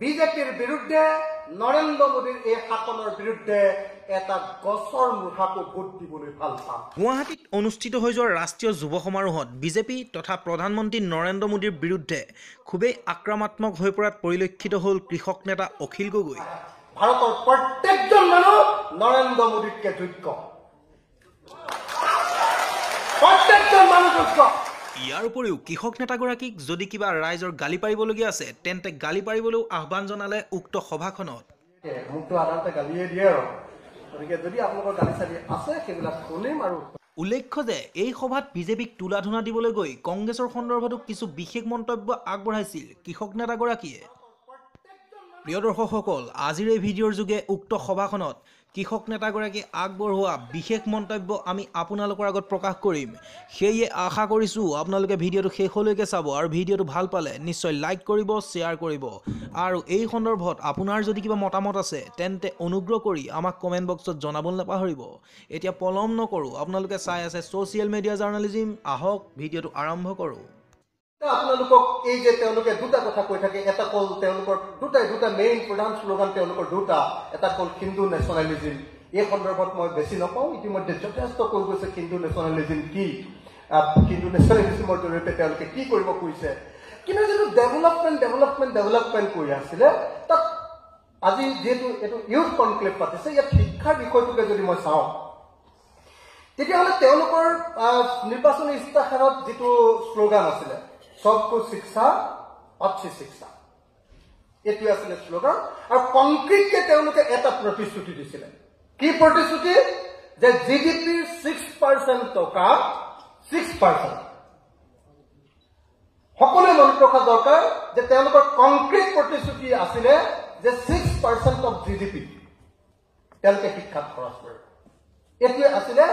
বিজেপিৰ বিৰুদ্ধে নৰেন্দ্ৰ মোদীৰ এই শাসনৰ বিৰুদ্ধে এটা গছৰ মুঠাকো ভোট দিবলৈ ভাল পাম। গুৱাহাটীত অনুষ্ঠিত হৈ যোৱা ৰাষ্ট্ৰীয় যুৱ সমাৰোহত বিজেপি তথা প্ৰধানমন্ত্ৰী নৰেন্দ্ৰ মোদীৰ বিৰুদ্ধে খুবেই আক্ৰমণাত্মক হৈ পৰাত পৰিলক্ষিত হ'ল কৃষক নেতা অখিল গগৈ। ভাৰতৰ প্ৰত্যেকজন মানুহ নৰেন্দ্ৰ মোদীতকৈ যোগ্য, প্ৰত্যেকজন মানুহ যোগ্য। ইয়াৰ উপৰিও কৃষক নেতাগৰাকীক যদি কিবা ৰাইজৰ গালি পাৰিবলগীয়া আছে তেন্তে গালি পাৰিবলৈও আহ্বান জনালে উক্ত সভাখনত। মোকতো সাধাৰণতে গালিয়ে দিয়ে আৰু গতিকে যদি আপোনালোকৰ গালি চালি আছে সেইবিলাক শুনিম। আৰু উল্লেখ্য যে এই সভাত বিজেপিক তোলা ধুনা দিবলৈ গৈ কংগ্ৰেছৰ সন্দৰ্ভতো কিছু বিশেষ মন্তব্য আগবঢ়াইছিল কৃষক নেতাগৰাকীয়ে। প্ৰিয় দৰ্শকসকল, আজিৰ এই ভিডিঅ'ৰ যোগে উক্ত সভাখনত কৃষক নেতাগৰাকীয়ে আগবঢ়োৱা বিশেষ মন্তব্য আমি আপোনালোকৰ আগত প্ৰকাশ কৰিম। সেয়ে আশা কৰিছোঁ আপোনালোকে ভিডিঅ'টো শেষলৈকে চাব আৰু ভিডিঅ'টো ভাল পালে নিশ্চয় লাইক কৰিব, শ্বেয়াৰ কৰিব। আৰু এই সন্দৰ্ভত আপোনাৰ যদি কিবা মতামত আছে তেন্তে অনুগ্ৰহ কৰি আমাক কমেণ্ট বক্সত জনাবলৈ নাপাহৰিব। এতিয়া পলম নকৰোঁ, আপোনালোকে চাই আছে ছ'চিয়েল মিডিয়া জাৰ্ণালিজিম। আহক ভিডিঅ'টো আৰম্ভ কৰোঁ। আপোনালোকক এই যে তেওঁলোকে দুটা কথা কৈ থাকে, এটা কল তেওঁলোকৰ দুটা মেইন প্ৰধান শ্লোগান তেওঁলোকৰ দুটা, এটা কল হিন্দু নেশ্যনেলিজিম। এই সন্দৰ্ভত মই বেছি নকওঁ, ইতিমধ্যে যথেষ্ট কৈ গৈছে হিন্দু নেশ্যনেলিজিম কি, হিন্দু নেশ্যনেলিজিমৰ জৰিয়তে তেওঁলোকে কি কৰিব খুজিছে। কিন্তু যিটো ডেভেলপমেণ্ট কৰি আছিলে তাত আজি যিহেতু এইটো ইউথ কনক্লেভ পাতিছে, ইয়াত শিক্ষাৰ বিষয়টোকে যদি মই চাওঁ তেতিয়াহ'লে তেওঁলোকৰ নিৰ্বাচনী ইস্তাহাৰত যিটো শ্লোগান আছিলে সবকো শিক্ষা अच्छी शिक्षा, এইটো আছিলে শ্লোগান। আৰু কংক্ৰিটকে তেওঁলোকে এটা প্ৰতিশ্ৰুতি দিছিলে। কি প্ৰতিশ্ৰুতি? যে জিডিপিৰ 6% টকা 6%। সকলোৱে মনত ৰখা দৰকাৰ যে তেওঁলোকৰ কংক্ৰিট প্ৰতিশ্ৰুতি আছিলে যে 6% অফ জিডিপি তেওঁলোকে শিক্ষাত খৰচ কৰিব। এইটোৱে আছিলে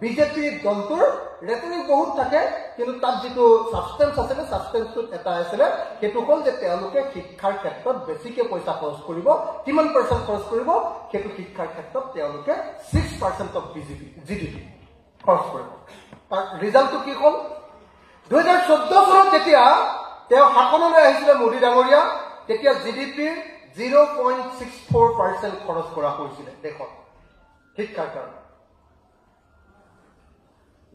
বিজেপি দলটোৰ ৰেটৰিক। বহুত থাকে কিন্তু তাত যিটো ছাবষ্টেন্স আছিলে, ছাবষ্টেন্সটোত এটা আছিলে, সেইটো হ'ল যে তেওঁলোকে শিক্ষাৰ ক্ষেত্ৰত বেছিকে পইচা খৰচ কৰিব। কিমান পাৰ্চেণ্ট খৰচ কৰিব? সেইটো শিক্ষাৰ ক্ষেত্ৰত তেওঁলোকে 6% অফ জিডিপি খৰচ কৰিব। তাৰ ৰিজাল্টটো কি হ'ল? 2014 চনত যেতিয়া তেওঁ শাসনলৈ আহিছিলে মোদী ডাঙৰীয়া, তেতিয়া জিডিপিৰ 0.64% খৰচ কৰা হৈছিলে দেশত শিক্ষাৰ কাৰণে।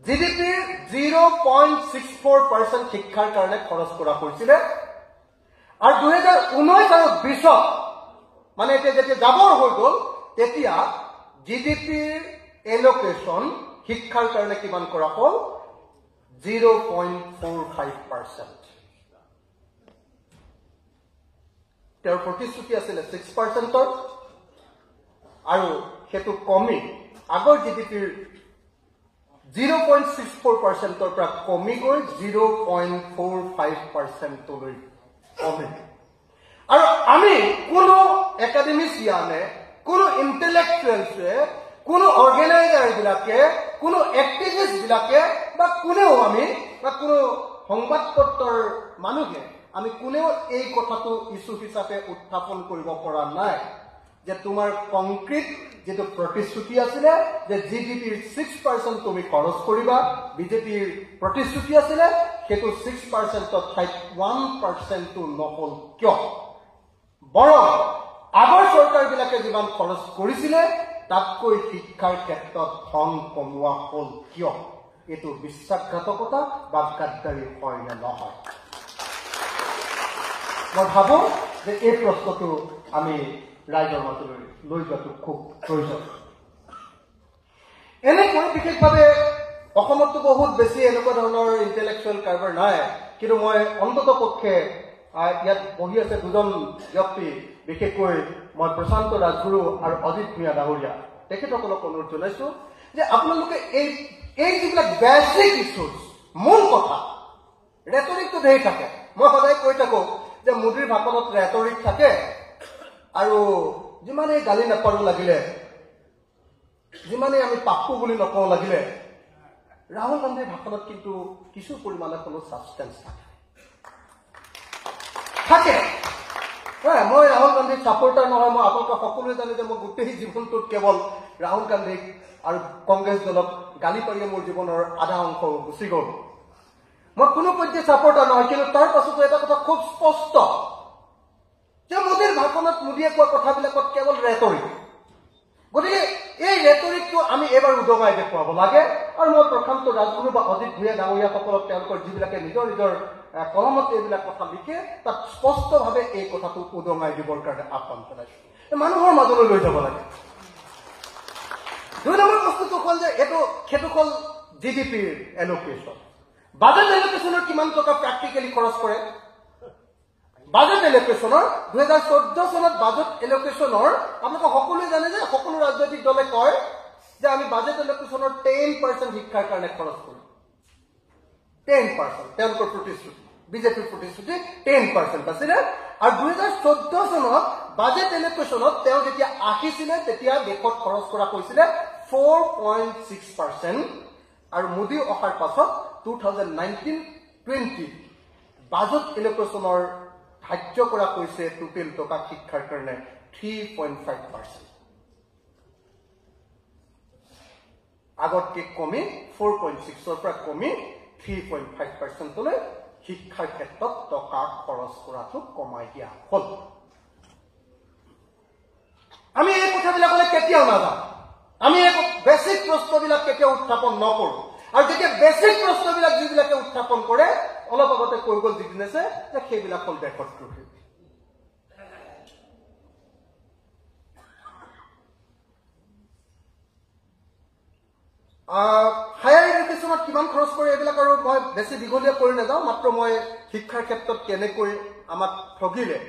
জিডিপিৰ 0.64% শিক্ষাৰ কাৰণে খৰচ কৰা হৈছিলে। আৰু 2019 আৰু 20 মানে এতিয়া যেতিয়া জাবৰ হৈ গ'ল তেতিয়া জিডিপিৰ এলোকেশ্যন শিক্ষাৰ কাৰণে কিমান কৰা হ'ল? 0.45%। তেওঁৰ প্ৰতিশ্ৰুতি আছিলে 6%, আৰু সেইটো কমি আগৰ জিডিপিৰ 0.64%ৰ পৰা কমি গৈ 0.45%লৈ কমে। আৰু আমি কোনো একাডেমিচিয়ানে, কোনো ইণ্টেলেক্টুৱেলছে, কোনো অৰ্গেনাইজাৰ বিলাকে, কোনো এক্টিভিষ্ট বিলাকে বা কোনেও আমি বা কোনো সংবাদ পত্ৰৰ মানুহে আমি কোনেও এই কথাটো ইছ্যু হিচাপে উত্থাপন কৰিব পৰা নাই যে তোমাৰ কংক্ৰিট যেটো প্ৰতিশ্ৰুতি আছিলে যে জিডিপিৰ 6% তুমি খৰচ কৰিবা, বিজেপিৰ প্ৰতিশ্ৰুতি আছিলে সেইটো 6%ৰ ঠাইত 1%টো নহল কিয়? বৰং আগৰ চৰকাৰবিলাকে যিমান খৰচ কৰিছিলে তাতকৈ শিক্ষাৰ ক্ষেত্ৰত ধন কমোৱা হ'ল কিয়? এইটো বিশ্বাসঘাতকতা বা গাদ্দাৰী হয় নে নহয়? মই ভাবো যে এই প্ৰশ্নটো আমি ৰাইজৰ মাজলৈ লৈ যোৱাটো খুব প্ৰয়োজন। এনেকৈ বিশেষভাৱে অসমততো বহুত বেছি এনেকুৱা ধৰণৰ ইণ্টেলেক্টুৱেল কাৰবাৰ নাই, কিন্তু মই অন্তত পক্ষে ইয়াত বহি আছে দুজন ব্যক্তি, বিশেষকৈ মই প্ৰশান্ত ৰাজগুৰু আৰু অজিত ভূঞা ডাঙৰীয়া, তেখেতসকলক অনুৰোধ জনাইছো যে আপোনালোকে এই যিবিলাক বেচিক ইছ্যুজ, মূল কথা, ৰেটৰিকটো ধেৰ থাকে। মই সদায় কৈ থাকো যে মোদীৰ ভাষণত ৰেটৰিক থাকে, আৰু যিমানেই গালি নাপাৰো লাগিলে, যিমানেই আমি পাপ্পু বুলি নকওঁ লাগিলে, ৰাহুল গান্ধীৰ ভাষণত কিন্তু কিছু পৰিমাণে কোনো ছাবষ্টেন্স থাকে। মই ৰাহুল গান্ধীৰ ছাপোৰ্টাৰ নহয়, মই আপোনালোকে সকলোৱে জানে যে মই গোটেই জীৱনটোত কেৱল ৰাহুল গান্ধীক আৰু কংগ্ৰেছ দলক গালি পাৰিয়ে মোৰ জীৱনৰ আধা অংশ গুচি গ'ল। মই কোনো পৰ্যায়ে ছাপোৰ্টাৰ নহয়, কিন্তু তাৰ পাছতো এটা কথা খুব স্পষ্ট যে মোদীৰ চনত মোদীয়ে কোৱা কথাবিলাকত কেৱল ৰেটৰিক গতিকে এই ৰেটৰিকটো আমি এবাৰ উদঙাই দেখুৱাব লাগে আৰু মই প্ৰশান্ত ৰাজগুৰু বা অজিত ভূঞা ডাঙৰীয়াসকলক তেওঁলোকৰ যিবিলাকে নিজৰ নিজৰ কলমত এইবিলাক কথা লিখে তাত স্পষ্টভাৱে এই কথাটো উদঙাই দিবৰ কাৰণে আহ্বান জনাইছোঁ মানুহৰ মাজলৈ লৈ যাব লাগে 2 নম্বৰ বস্তুটো হ'ল যে সেইটো হ'ল জিডিপিৰ এলোকেশ্যন বাজেট এলোকেশ্যনৰ কিমান টকা প্ৰেক্টিকেলি খৰচ কৰে বাজেট এলোকেশ্যনৰ 2014 চনত বাজেট এলোকেশ্যনৰ আপোনালোকে সকলোৱে জানে যে সকলো ৰাজনৈতিক দলে কয় যে আমি বাজেট এলোকেশ্যনৰ 10% শিক্ষাৰ কাৰণে খৰচ কৰিম 10% তেওঁলোকৰ প্ৰতিশ্ৰুতি বিজেপিৰ প্ৰতিশ্ৰুতি 10% আছিলে আৰু 2014 চনত বাজেট এলোকেশ্যনত তেওঁ যেতিয়া আহিছিলে তেতিয়া দেশত খৰচ কৰা হৈছিলে 4.6% আৰু মোদী অহাৰ পাছত 2019-20 বাজেট এলোকেশ্যনৰ ধাৰ্য কৰা হৈছে টোটেল টকা শিক্ষাৰ কাৰণে 3.5% আগতকে কমি 4.6ৰ পৰা কমি 3.5% লৈ শিক্ষাৰ ক্ষেত্ৰত টকা খৰচ কৰাটো কমাই দিয়া হ'ল আমি এই কথাবিলাকলৈ কেতিয়াও নাযাওঁ আমি এই বেসিক প্ৰশ্নবিলাক কেতিয়াও উত্থাপন নকৰোঁ আৰু যেতিয়া বেসিক প্ৰশ্নবিলাক যিবিলাকে উত্থাপন কৰে অলপ আগতে কৈ গ'ল জিগ্নেছে যে সেইবিলাক হ'ল দেশৰ ত্ৰুটি হায়াৰ এডুকেশ্যনত কিমান খৰচ কৰে এইবিলাক আৰু মই বেছি দীঘলীয়া কৰি নাযাওঁ মাত্ৰ মই শিক্ষাৰ ক্ষেত্ৰত কেনেকৈ আমাক ঠগিলে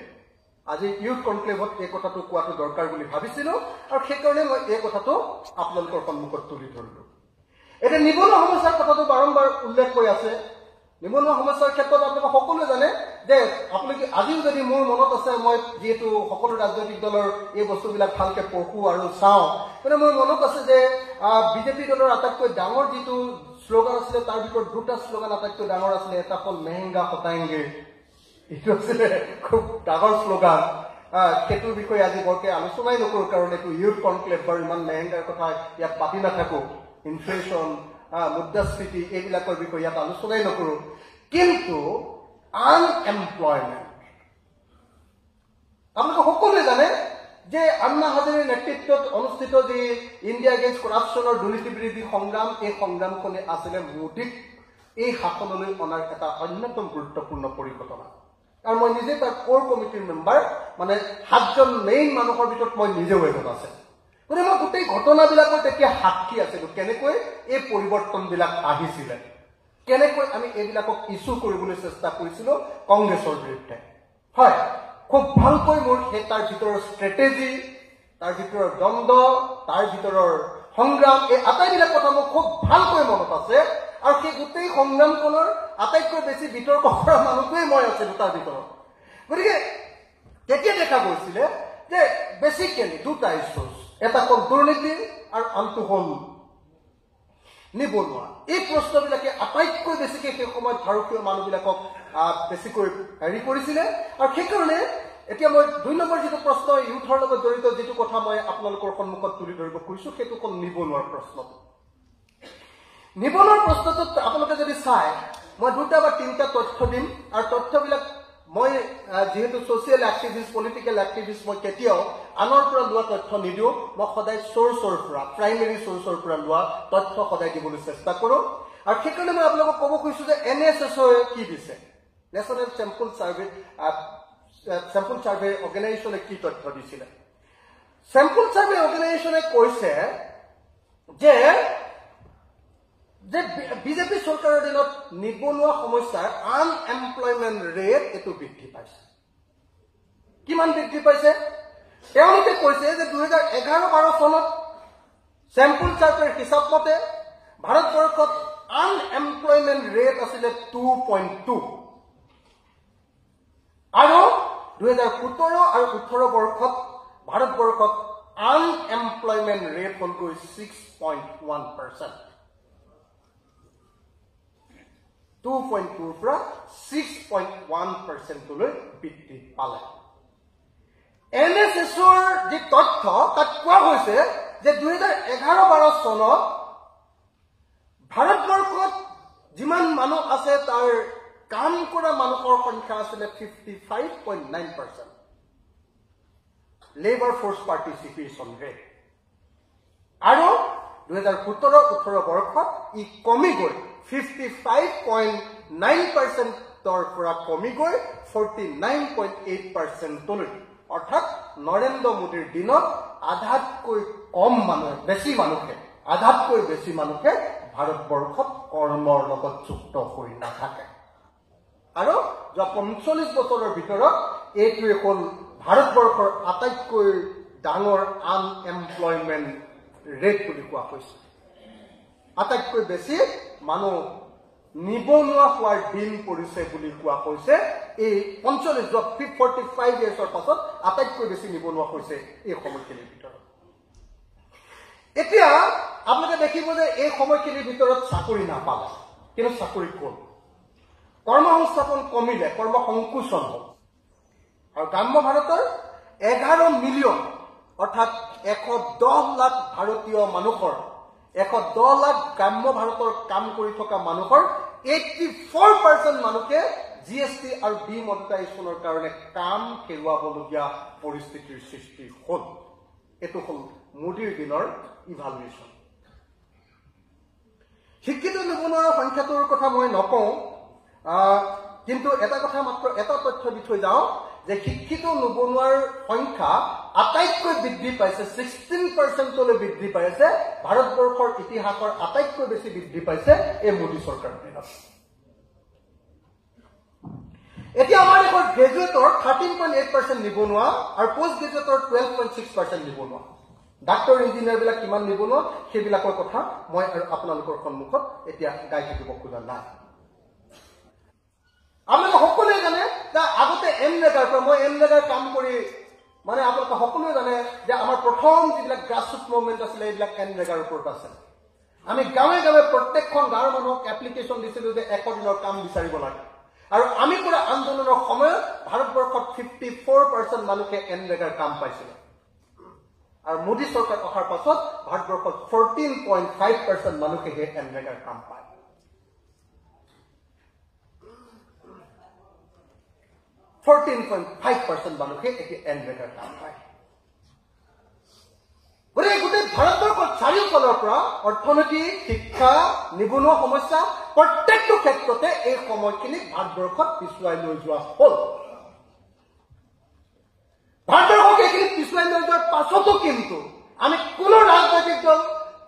আজি ইউথ কনক্লেভত এই কথাটো কোৱাটো দৰকাৰ বুলি ভাবিছিলোঁ আৰু সেইকাৰণে মই এই কথাটো আপোনালোকৰ সন্মুখত তুলি ধৰিলোঁ এতিয়া নিবনুৱা সমস্যাৰ কথাটো বাৰম্বাৰ উল্লেখ কৰি আছে নিবনুৱা সমস্যাৰ ক্ষেত্ৰত আপোনালোকে সকলোৱে জানে যে আপোনালোকে আজিও যদি মোৰ মনত আছে মই যিহেতু সকলো ৰাজনৈতিক দলৰ এই বস্তুবিলাক ভালকে পঢ়োঁ আৰু চাওঁ মানে মোৰ মনত আছে যে বিজেপি দলৰ আটাইতকৈ ডাঙৰ যিটো শ্লোগান আছিলে তাৰ ভিতৰত দুটা শ্লোগান আটাইতকৈ ডাঙৰ আছিলে এটা হ'ল মেহেংগা হটাएंगे এইটো আছিলে খুব ডাঙৰ শ্লোগান সেইটোৰ বিষয়ে আজি বৰকে আলোচনাই নকৰোঁ কাৰণ এইটো ইউথ কনক্লেভ বাৰু ইমান মেহেংগাৰ কথা ইয়াত পাতি নাথাকোঁ ইনফ্লেশ্যন মুদ্ৰাস্ফীতি এইবিলাকৰ বিষয়ে ইয়াত আলোচনাই নকৰোঁ কিন্তু আনএমপ্লয়মেণ্ট আপোনালোকে সকলোৱে জানে যে আন্না হাজাৰীৰ নেতৃত্বত অনুষ্ঠিত যি ইণ্ডিয়া এগেইনষ্ট কৰাপশ্যনৰ দুৰ্নীতি বিৰোধী সংগ্ৰাম এই সংগ্ৰামখনে আছিলে মোদীক এই শাসনলৈ অনাৰ এটা অন্যতম গুৰুত্বপূৰ্ণ পৰিঘটনা আৰু মই নিজে তাৰ কোৰ কমিটিৰ মেম্বাৰ মানে 7জন মেইন মানুহৰ ভিতৰত মই নিজেও এজন আছে গতিকে মই গোটেই ঘটনাবিলাকৰ তেতিয়া সাক্ষী আছিলোঁ কেনেকৈ এই পৰিৱৰ্তনবিলাক আহিছিলে কেনেকৈ আমি এইবিলাকক ইছ্যু কৰিবলৈ চেষ্টা কৰিছিলোঁ কংগ্ৰেছৰ বিৰুদ্ধে হয় খুব ভালকৈ মোৰ সেই তাৰ ভিতৰৰ ষ্ট্ৰেটেজি তাৰ ভিতৰৰ দ্বন্দ্ব তাৰ ভিতৰৰ সংগ্ৰাম এই আটাইবিলাক কথা মোৰ খুব ভালকৈ মনত আছে আৰু সেই গোটেই সংগ্ৰামখনৰ আটাইতকৈ বেছি বিতৰ্ক কৰা মানুহটোৱেই মই আছিলোঁ তাৰ ভিতৰত গতিকে তেতিয়া দেখা গৈছিলে যে বেছিকেলি দুটা ইছ্যুজ এটা হ'ল দুৰ্নীতি আৰু আনটো হ'ল নিবনুৱা এই প্ৰশ্নবিলাকে আটাইতকৈ বেছিকৈ সেই সময়ত ভাৰতীয় মানুহবিলাকক বেছিকৈ হেৰি কৰিছিলে আৰু সেইকাৰণে এতিয়া মই 2 নম্বৰ যিটো প্ৰশ্ন ইউথৰ লগত জড়িত যিটো কথা মই আপোনালোকৰ সন্মুখত তুলি ধৰিব খুজিছোঁ সেইটো হ'ল নিবনুৱাৰ প্ৰশ্নটো নিবনুৱাৰ প্ৰশ্নটোত আপোনালোকে যদি চায় মই 2টা বা 3টা তথ্য দিম আৰু তথ্যবিলাক মই যেহেতু সোশ্যাল এক্টিভিষ্ট পলিটিক্যাল এক্টিভিষ্ট মই কেতিয়াও আনৰ পৰা লোৱা তথ্য নিদিওঁ মই সদায় সোৰ্সৰ পৰা প্ৰাইমেৰী সোৰ্সৰ পৰা লোৱা তথ্য সদায় দিবলৈ চেষ্টা কৰোঁ আৰু সেইকাৰণে মই আপোনালোকক ক'ব খুজিছোঁ যে NSSৰ কি দিছে নেশ্যনেল চেম্পল সাৰ্ভে অৰ্গেনাইজেশ্যনে কি তথ্য দিছিলে চেম্পল সাৰ্ভে অৰ্গেনাইজেশ্যনে কৈছে যে বিজেপি চৰকাৰৰ দিনত নিবনুৱা সমস্যাৰ আনএমপ্লয়মেণ্ট ৰেট এইটো বৃদ্ধি পাইছে কিমান বৃদ্ধি পাইছে তেওঁলোকে কৈছে যে 2011-12 চনত চেম্পল সাৰ্ভেৰ হিচাপ মতে ভাৰতবৰ্ষত আনএমপ্লয়মেণ্ট ৰেট আছিলে 2.2 আৰু 2017 আৰু 18 বৰ্ষত ভাৰতবৰ্ষত আনএমপ্লয়মেণ্ট ৰেট হ'ল গৈ 6.1% 2.2 পৰা 6.1% লৈ বৃদ্ধি পালে NSSৰ যি তথ্য তাত কোৱা হৈছে যে 2011-12 চনত ভাৰতবৰ্ষত যিমান মানুহ আছে তাৰ কাম কৰা মানুহৰ সংখ্যা আছিলে 55.9% লেবাৰ ফ'ৰ্চ পাৰ্টিচিপেশ্যন ৰেট। আৰু 2017-18 বৰ্ষত ই কমি গৈ 55.9%ৰ পৰা কমি গৈ 49.8%লৈ, অৰ্থাৎ নৰেন্দ্ৰ মোদীৰ দিনত আধাতকৈ কম মানুহে, আধাতকৈ বেছি মানুহে ভাৰতবৰ্ষত কৰ্মৰ লগত যুক্ত হৈ নাথাকে। আৰু যোৱা 45 বছৰৰ ভিতৰত এইটোৱে হ'ল ভাৰতবৰ্ষৰ আটাইতকৈ ডাঙৰ আনএমপ্লয়মেণ্ট ৰেট বুলি কোৱা হৈছে। আটাইতকৈ বেছি মানুহ নিবনুৱা হোৱাৰ দিন পৰিছে বুলি কোৱা হৈছে। এই 45 ইয়াৰ্ছৰ পাছত আটাইতকৈ বেছি নিবনুৱা হৈছে এই সময়খিনিৰ ভিতৰত। এতিয়া আপোনালোকে দেখিব যে এই সময়খিনিৰ ভিতৰত চাকৰি নাপালে, কিন্তু চাকৰি ক'ল? কৰ্মসংস্থাপন কমিলে, কৰ্ম সংকোচন হ'ল। আৰু গ্ৰাম্য ভাৰতৰ 11 মিলিয়ন অৰ্থাৎ 110 লাখ ভাৰতীয় মানুহৰ, 110 লাখ গ্ৰাম্য ভাৰতৰ কাম কৰি থকা মানুহৰ 84% মানুহে GST আৰু ডিমনিটাইজেশ্যনৰ কাৰণে কাম হেৰুৱাবলগীয়া পৰিস্থিতিৰ সৃষ্টি হ'ল। এইটো হ'ল মোদীৰ দিনৰ ইভালুৱেশ্যন। শিক্ষিত নিবনুৱাৰ সংখ্যাটোৰ কথা মই নকওঁ, কিন্তু এটা কথা মাত্ৰ এটা তথ্য দি থৈ যাওঁ যে শিক্ষিত নিবনুৱাৰ সংখ্যা আটাইতকৈ বৃদ্ধি পাইছে, 16%লৈ বৃদ্ধি পাইছে। ভাৰতবৰ্ষৰ ইতিহাসৰ আটাইতকৈ বেছি বৃদ্ধি পাইছে এই মোদী চৰকাৰৰ দিনত। এতিয়া আমাৰ দেশৰ গ্ৰেজুৱেটৰ 13.8% নিবনুৱা আৰু পোষ্ট গ্ৰেজুৱেটৰ 12.6% নিবনুৱা। ডাক্তৰ ইঞ্জিনিয়াৰবিলাক কিমান নিবনুৱা সেইবিলাকৰ কথা মই আৰু আপোনালোকৰ সন্মুখত এতিয়া গাই থাকিব খোজা নাই। আপোনালোকে সকলোৱে জানে যে আগতে এমৰেগাৰ পৰা, মই এমৰেগাৰ কাম কৰি মানে আপোনালোকে সকলোৱে জানে যে আমাৰ প্ৰথম যিবিলাক গ্ৰাছৰুট মুভমেণ্ট আছিলে এইবিলাক এমৰেগাৰ ওপৰত আছে। আমি গাঁৱে গাঁৱে প্ৰত্যেকখন গাঁৱৰ মানুহক এপ্লিকেশ্যন দিছিলোঁ যে 100 দিনৰ কাম বিচাৰিব লাগে। আৰু আমি কৰা আন্দোলনৰ সময়ত ভাৰতবৰ্ষত 54% মানুহে এমৰেগাৰ কাম পাইছিলে। আৰু মোদী চৰকাৰ অহাৰ পাছত ভাৰতবৰ্ষত 14.5% মানুহে এমৰেগাৰ কাম পায়। 14.5% মানুহে এতিয়া এমৰেগাৰ কাম পায়। গতিকে গোটেই ভাৰতবৰ্ষৰ চাৰিওফালৰ পৰা অৰ্থনীতি, শিক্ষা, নিবনুৱা সমস্যা প্ৰত্যেকটো ক্ষেত্ৰতে এই সময়খিনিক ভাৰতবৰ্ষত পিছুৱাই লৈ যোৱা হ'ল। ভাৰতবৰ্ষক এইখিনি পিছুৱাই লৈ যোৱাৰ পাছতো কিন্তু আমি কোনো ৰাজনৈতিক দল,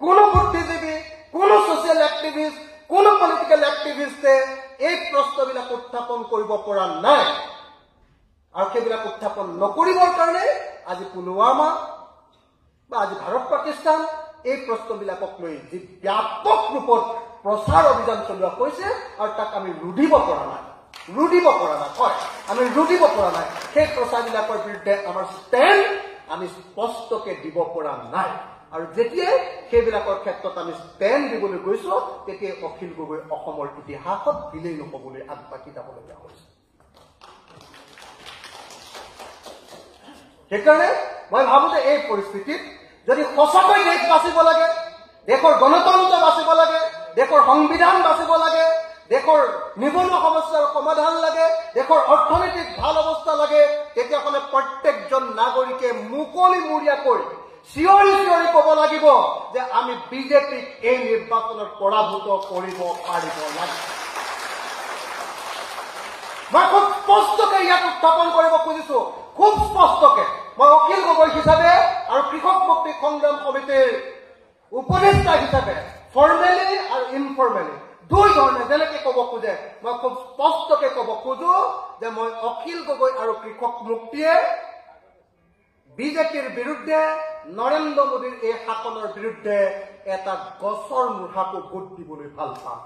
কোনো বুদ্ধিজীৱী, কোনো ছচিয়েল এক্টিভিষ্ট, কোনো পলিটিকেল এক্টিভিষ্টে এই প্ৰশ্নবিলাক উত্থাপন কৰিব পৰা নাই। আৰু সেইবিলাক উত্থাপন নকৰিবৰ কাৰণে আজি পুলৱামা বা আজি ভাৰত পাকিস্তান এই প্ৰশ্নবিলাকক লৈ যি ব্যাপক ৰূপত প্ৰচাৰ অভিযান চলোৱা হৈছে আৰু তাক আমি ৰুধিব পৰা নাই, হয় আমি ৰুধিব পৰা নাই। সেই প্ৰচাৰবিলাকৰ বিৰুদ্ধে আমাৰ ষ্টেণ্ড আমি স্পষ্টকে দিব পৰা নাই। আৰু যেতিয়াই সেইবিলাকৰ ক্ষেত্ৰত আমি ষ্টেণ্ড দিবলৈ গৈছো তেতিয়াই অখিল গগৈ অসমৰ ইতিহাসত বিলেই নহবলৈ আগবাঢ়ি যাবলগীয়া হৈছে। সেইকাৰণে মই ভাবো যে এই পৰিস্থিতিত যদি সঁচাকৈ দেশ বাচিব লাগে, দেশৰ গণতন্ত্ৰ বাচিব লাগে, দেশৰ সংবিধান বাচিব লাগে, দেশৰ নিবনুৱা সমস্যাৰ সমাধান লাগে, দেশৰ অৰ্থনৈতিক ভাল অৱস্থা লাগে, তেতিয়াহ'লে প্ৰত্যেকজন নাগৰিকে মুকলিমূৰীয়াকৈ চিঞৰি চিঞৰি ক'ব লাগিব যে আমি বিজেপিক এই নিৰ্বাচনত পৰাভূত কৰিব পাৰিব লাগে। মই খুব স্পষ্টকে ইয়াক উত্থাপন কৰিব খুজিছো, খুব স্পষ্টকে। মই অখিল গগৈ হিচাপে আৰু কৃষক মুক্তি সংগ্ৰাম সমিতিৰ উপদেষ্টা হিচাপে ফৰ্মেলি আৰু ইনফৰ্মেলি দুই ধৰণে যেনেকে ক'ব খোজে মই খুব স্পষ্টকে ক'ব খোজো যে মই অখিল গগৈ আৰু কৃষক মুক্তিয়ে বিজেপিৰ বিৰুদ্ধে, নৰেন্দ্ৰ মোদীৰ এই শাসনৰ বিৰুদ্ধে এটা গছৰ মুঠাকো ভোট দিবলৈ ভাল পাম।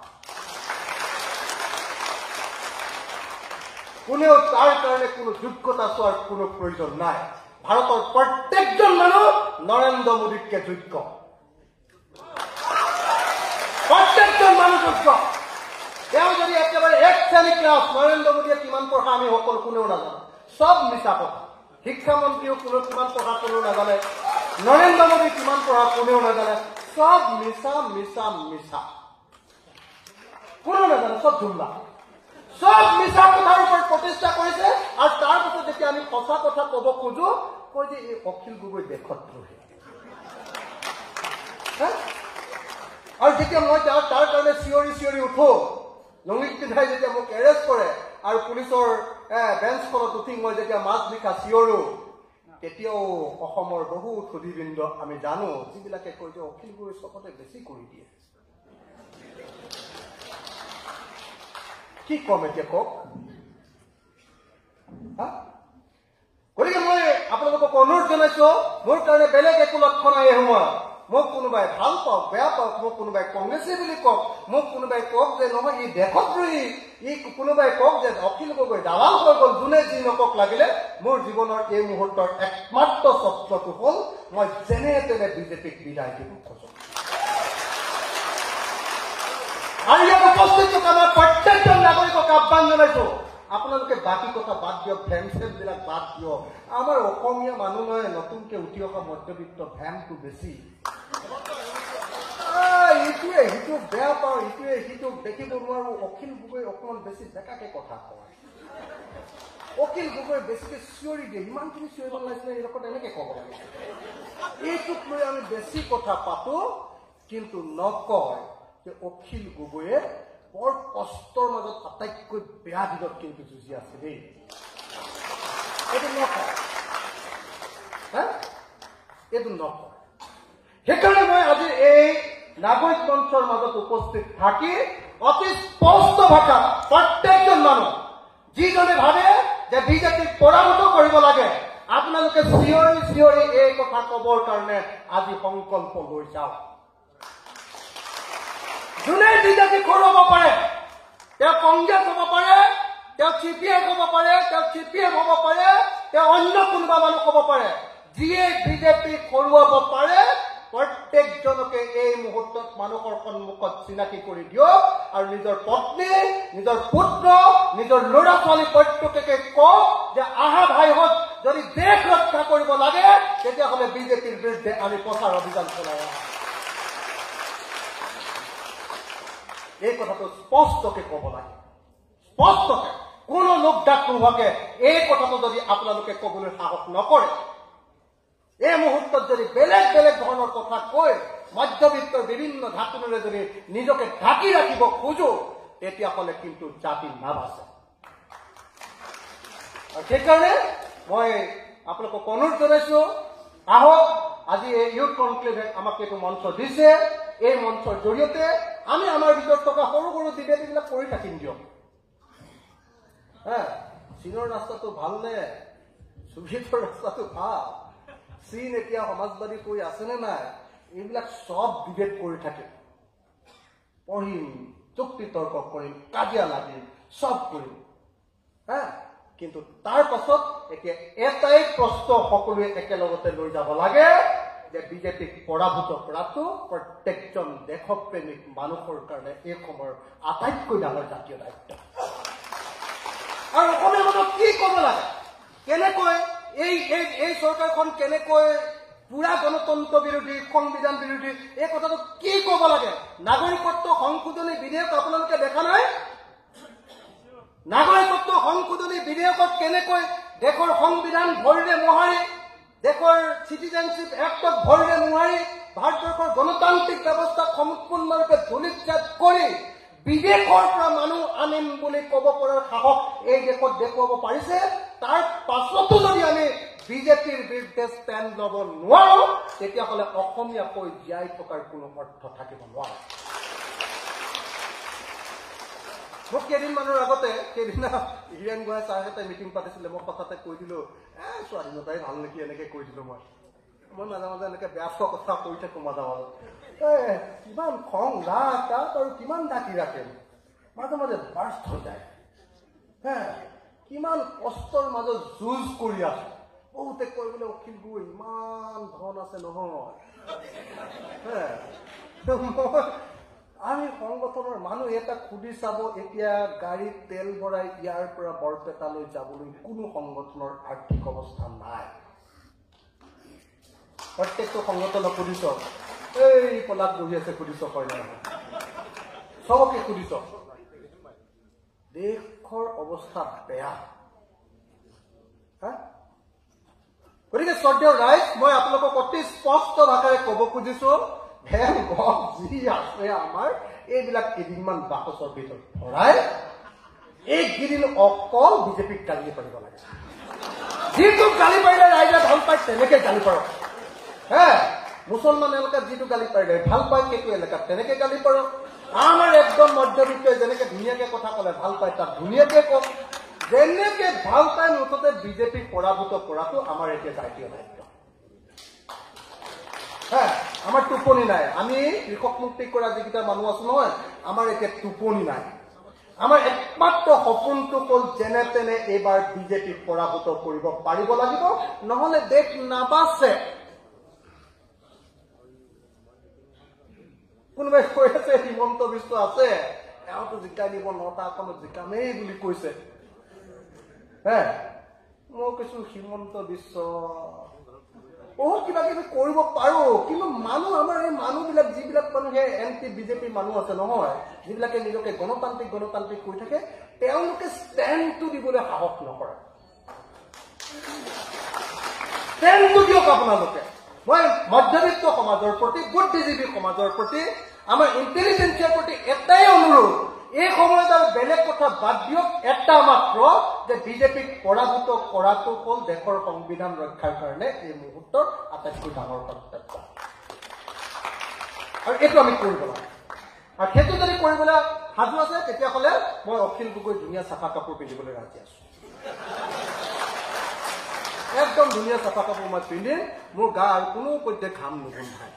কোনেও তাৰ কাৰণে কোনো যোগ্যতা চোৱাৰ কোনো প্ৰয়োজন নাই। ভাৰতৰ প্ৰত্যেকজন মানুহ নৰেন্দ্ৰ মোদীতকে যোগ্য, প্ৰত্যেকজন মানুহ যোগ্য। তেওঁ যদি একেবাৰে 1 শ্ৰেণী ক্লাছ, নৰেন্দ্ৰ মোদীয়ে কিমান পঢ়া আমি সকলো কোনেও নাজানো, চব মিছা কথা। শিক্ষামন্ত্ৰীও কোনো কিমান পঢ়া কোনেও নাজানে, নৰেন্দ্ৰ মোদী কিমান পঢ়া কোনেও নাজানে, চব মিছা মিছা মিছা, কোনেও নাজানে, চব জুমলা, সব মিছা কথাৰ ওপৰত প্ৰতিষ্ঠা কৰিছে আৰু তাৰ পিছত যেতিয়া আমি সঁচা কথা ক'ব খোজো কয় যে এই অখিল গগৈ দেশদ্ৰোহী আৰু যেতিয়া মই তাৰ কাৰণে চিঞৰি উঠো লঙিত পিন্ধাই যেতিয়া মোক এৰেষ্ট কৰে আৰু পুলিচৰ বেঞ্চখনত উঠি মই যেতিয়া মাজ নিশা চিঞৰো তেতিয়াও অসমৰ বহু সুধীবৃন্দ আমি জানো যিবিলাকে কয় যে অখিল গগৈ চবতে বেছি কৰি দিয়ে কি কম এতিয়া কওক গতিকে মই আপোনালোকক অনুৰোধ জনাইছো মোৰ কাৰণে বেলেগ একো লক্ষ্য নাই এই সময়ত মোক কোনোবাই ভাল পাওক বেয়া পাওক মোক কোনোবাই কংগ্ৰেছী বুলি কওক মোক কোনোবাই কওক যে নহয় ই দেশদ্ৰোহী ই কোনোবাই কওক যে অখিল গগৈ দালাল হৈ গ'ল যোনে যি নকক লাগিলে মোৰ জীৱনৰ এই মুহূৰ্তৰ একমাত্ৰ চৰ্তটো হ'ল মই যেনে তেনে বিজেপিক বিদায় দিব খোজো আৰু ইয়াত উপস্থিত থকা মই প্ৰত্যেকজন নাগৰিকক আহ্বান জনাইছো আপোনালোকে বাকী কথা বাদ দিয়ক ভেম চেম বিলাক বাদ দিয়ক আমাৰ অসমীয়া মানুহ নহয় নতুনকে উঠি অহা মধ্যবিত্ত ভেমটো বেছি ইটোৱে সিটোক বেয়া পাওঁ ইটোৱে সিটোক দেখিব নোৱাৰো অখিল গগৈ অকণমান বেছি বেকাকে কথা কয় অখিল গগৈ বেছিকে চিঞৰি দিয়ে ইমানখিনি চিঞৰিব লাগিছিলে এই লগত এনেকে ক'ব লাগে এইটোক লৈ আমি বেছি কথা পাতো কিন্তু নকয় যে অখিল গগৈয়ে বৰ কষ্টৰ মাজত আটাইতকৈ বেয়া দিনত কিন্তু যুঁজি আছে দেই এইটো নকয় এইটো নকয় সেইকাৰণে মই আজি এই নাগৰিক মঞ্চৰ মাজত উপস্থিত থাকি অতি স্পষ্ট ভাষাত প্ৰত্যেকজন মানুহ যিজনে ভাবে যে বিজেপিক পৰাভূত কৰিব লাগে আপোনালোকে চিঞৰি এই কথা ক'বৰ কাৰণে আজি সংকল্প লৈ যাওক যোনে বিজেপিক হৰুৱাব পাৰে তেওঁ কংগ্ৰেছ হ'ব পাৰে তেওঁ চিপিএম হ'ব পাৰে তেওঁ চিপিএম হ'ব পাৰে তেওঁ অন্য কোনোবা মানুহ হ'ব পাৰে যিয়ে বিজেপিক হৰুৱাব পাৰে প্ৰত্যেকজনকে এই মুহূৰ্তত মানুহৰ সন্মুখত চিনাকি কৰি দিয়ক আৰু নিজৰ পত্নী নিজৰ পুত্ৰ নিজৰ ল'ৰা ছোৱালী প্ৰত্যেককে কওক যে আহা ভাইহঁত যদি দেশ ৰক্ষা কৰিব লাগে তেতিয়াহ'লে বিজেপিৰ বিৰুদ্ধে আমি প্ৰচাৰ অভিযান চলাই এই কথাটো স্পষ্টকে ক'ব লাগে স্পষ্টকে কোনো লোক ডাক নোহোৱাকে এই কথাটো যদি আপোনালোকে ক'বলৈ সাহস নকৰে এই মুহূৰ্তত যদি বেলেগ বেলেগ ধৰণৰ কথা কৈ মধ্যবিত্তৰ বিভিন্ন ঢাকনিৰে যদি নিজকে ঢাকি ৰাখিব খোজো তেতিয়াহ'লে কিন্তু জাতি নাবাচে আৰু সেইকাৰণে মই আপোনালোকক অনুৰোধ জনাইছো আহক আজি এই ইউথ কনক্লেভে আমাক এইটো মঞ্চ দিছে এই মঞ্চৰ জৰিয়তে আমি আমাৰ ভিতৰত থকা সৰু সৰু ডিবেটবিলাক কৰি থাকিম দিয়ক চীনৰ ৰাস্তাটো ভালনে চুভিয়েটৰ ৰাস্তাটো ভাল চীন এতিয়া সমাজবাদী কৰি আছেনে নাই এইবিলাক চব ডিবেট কৰি থাকিম পঢ়িম যুক্তি তৰ্ক কৰিম কাজিয়া লাগিম চব কৰিম কিন্তু তাৰ পাছত এতিয়া এটাই প্ৰশ্ন সকলোৱে একেলগতে লৈ যাব লাগে যে বিজেপিক পৰাভূত কৰাটো প্ৰত্যেকজন দেশপ্ৰেমিক মানুহৰ কাৰণে এই সময়ৰ আটাইতকৈ ডাঙৰ জাতীয় দায়িত্ব আৰু অসমীয়া মানুহক কি ক'ব লাগে কেনেকৈ এই চৰকাৰখন কেনেকৈ পুৰা গণতন্ত্ৰ বিৰোধী সংবিধান বিৰোধী এই কথাটো কি ক'ব লাগে নাগৰিকত্ব সংশোধনী বিধেয়ক আপোনালোকে দেখা নাই নাগৰিকত্ব সংশোধনী বিধেয়কত কেনেকৈ দেশৰ সংবিধান ভৰিৰে মোহাৰি দেশৰ চিটিজেনশ্বিপ এক্টক ভৰিৰে মোহাৰি ভাৰতবৰ্ষৰ গণতান্ত্ৰিক ব্যৱস্থাক সম্পূৰ্ণৰূপে ধূলিচ্ছাদ কৰি বিদেশৰ পৰা মানুহ আনিম বুলি ক'ব পৰাৰ সাহস এই দেশত দেখুৱাব পাৰিছে তাৰ পাছতো যদি আমি বিজেপিৰ বিৰুদ্ধে ষ্টেণ্ড ল'ব নোৱাৰো তেতিয়াহ'লে অসমীয়াকৈ জীয়াই থকাৰ কোনো অৰ্থ থাকিব নোৱাৰে মোক কেইদিনমানৰ আগতে সেইদিনা হিৰেণ গোহাঁই ছাৰহঁতে মিটিং পাতিছিলে মই কথাতে কৈ দিলো স্বাধীনতাই ভাল নেকি এনেকে কৈ দিলো মই মাজে মাজে এনেকে বেয়া পোৱা কথা কৈ থাকো মাজে মাজে কিমান খং ৰাগ তাত আৰু কিমান ডাকি ৰাখে মাজে মাজে বাৰ্ষ্ট হৈ যায় কিমান কষ্টৰ মাজত যুঁজ কৰি আছে বহুতে কৈ বোলে অখিল গগৈ ইমান ধন আছে নহয় আমি সংগঠনৰ মানুহ এটা সুধি চাব এতিয়া গাড়ীত তেল ভৰাই ইয়াৰ পৰা বৰপেটালৈ যাবলৈ কোনো সংগঠনৰ আৰ্থিক অৱস্থা নাই প্ৰত্যেকটো সংগঠনক সুধিছ এই পলাত বহি আছে সুধিছ কয় নাই চবকে সুধিছ দেশ প্ৰতিপক্ষৰ অৱস্থা বেয়া গতিকে শ্ৰদ্ধেয় ৰাইজ মই আপোনালোকক অতি স্পষ্ট ভাষাৰে ক'ব খুজিছো ভেল গপ যি আছে আমাৰ এইবিলাক কেইদিনমান বাকচৰ ভিতৰত ভৰাই এইকেইদিন অকল বিজেপিক গালি পাৰিব লাগে যিটো গালি পাৰিলে ৰাইজে ভাল পায় তেনেকে গালি পাৰক মুছলমান এলেকাত যিটো গালি পাৰিলে ভাল পায় সেইটো এলেকাত তেনেকে গালি পাৰক আমাৰ একদম মধ্যবিত্তই যেনেকে ধুনীয়াকে কথা ক'লে ভাল পায় তাক ধুনীয়াকে কওক যেনেকে ভাল পায় মুঠতে বিজেপিক পৰাভূত কৰাটো আমাৰ এতিয়া জাতীয় দায়িত্ব আমাৰ টোপনি নাই আমি কৃষক মুক্তি কৰা যিকেইটা মানুহ আছো নহয় আমাৰ এতিয়া টোপনি নাই আমাৰ একমাত্ৰ সপোনটো হ'ল যেনে তেনে এইবাৰ বিজেপিক পৰাভূত কৰিব পাৰিব লাগিব নহলে দেশ নাবাচে কোনোবাই কৈ আছে হিমন্ত বিশ্ব আছে এওঁতো জিকাই দিব 9টা আসনত জিকামেই বুলি কৈছে মই কৈছো হিমন্ত বিশ্ব বহুত কিবা কিবি কৰিব পাৰো কিন্তু মানুহ আমাৰ এই মানুহবিলাক যিবিলাক মানুহে এনটি বিজেপিৰ মানুহ আছে নহয় যিবিলাকে নিজকে গণতান্ত্ৰিক কৈ থাকে তেওঁলোকে ষ্টেণ্ডটো দিবলৈ সাহস নকৰে ষ্টেণ্ডটো দিয়ক আপোনালোকে মই মধ্যবিত্ত সমাজৰ প্ৰতি বুদ্ধিজীৱী সমাজৰ প্ৰতি আমাৰ ইণ্টেলিজেন্সিয়াৰ প্ৰতি এটাই অনুৰোধ এই সময়ত আৰু বেলেগ কথা বাদ দিয়ক এটা মাত্ৰ যে বিজেপিক পৰাভূত কৰাটো হ'ল দেশৰ সংবিধান ৰক্ষাৰ কাৰণে এই মুহূৰ্তৰ আটাইতকৈ ডাঙৰ কৰ্তব্য আৰু এইটো আমি কৰিব লাগে আৰু সেইটো যদি কৰিবলৈ সাজু আছে তেতিয়াহ'লে মই অখিল গগৈ ধুনীয়া চাফা কাপোৰ পিন্ধিবলৈ ৰাজি আছো একদম ধুনীয়া চাফা কাপোৰ মই পিন্ধিম মোৰ গা আৰু কোনো পৰ্যায়ে ঘাম নুগোন্ধায়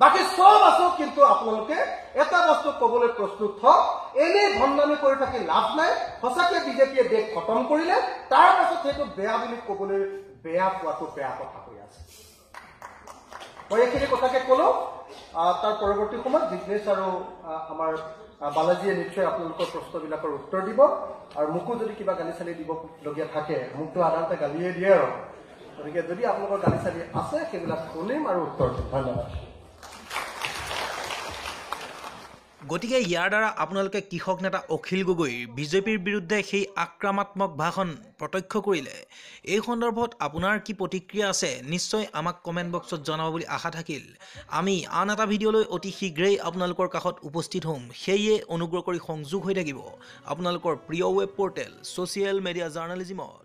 বাকি সব আছো কিন্তু আপোনালোকে এটা বস্তু ক'বলৈ প্ৰস্তুত হওক এনেই ভণ্ডামি কৰি থাকি লাভ নাই সঁচাকৈ বিজেপিয়ে দেশ খতম কৰিলে তাৰ পাছত সেইটো বেয়া বুলি ক'বলৈ বেয়া পোৱাটো বেয়া কথা হৈ আছে মই এইখিনি কথাকে ক'লো তাৰ পৰৱৰ্তী সময়ত জিগ্নেশ আৰু আমাৰ বালাজীয়ে নিশ্চয় আপোনালোকৰ প্ৰশ্নবিলাকৰ উত্তৰ দিব আৰু মোকো যদি কিবা গালি চালি দিবলগীয়া থাকে মোকতো সাধাৰণতে গালিয়ে দিয়ে আৰু গতিকে যদি আপোনালোকৰ গালি চালি আছে সেইবিলাক শুনিম আৰু উত্তৰ দিম ধন্যবাদ গতিকে ইয়াৰ দ্বাৰা আপোনালোকে কৃষক নেতা অখিল গগৈৰ বিজেপিৰ বিৰুদ্ধে সেই আক্ৰমণাত্মক ভাষণ প্ৰত্যক্ষ কৰিলে এই সন্দৰ্ভত আপোনাৰ কি প্ৰতিক্ৰিয়া আছে নিশ্চয় আমাক কমেণ্ট বক্সত জনাব বুলি আশা থাকিল আমি আন এটা ভিডিঅ'লৈ অতি শীঘ্ৰেই আপোনালোকৰ কাষত উপস্থিত হ'ম সেয়ে অনুগ্ৰহ কৰি সংযোগ হৈ থাকিব আপোনালোকৰ প্ৰিয় ৱেব পৰ্টেল ছ'চিয়েল মিডিয়া জাৰ্নেলিজিমত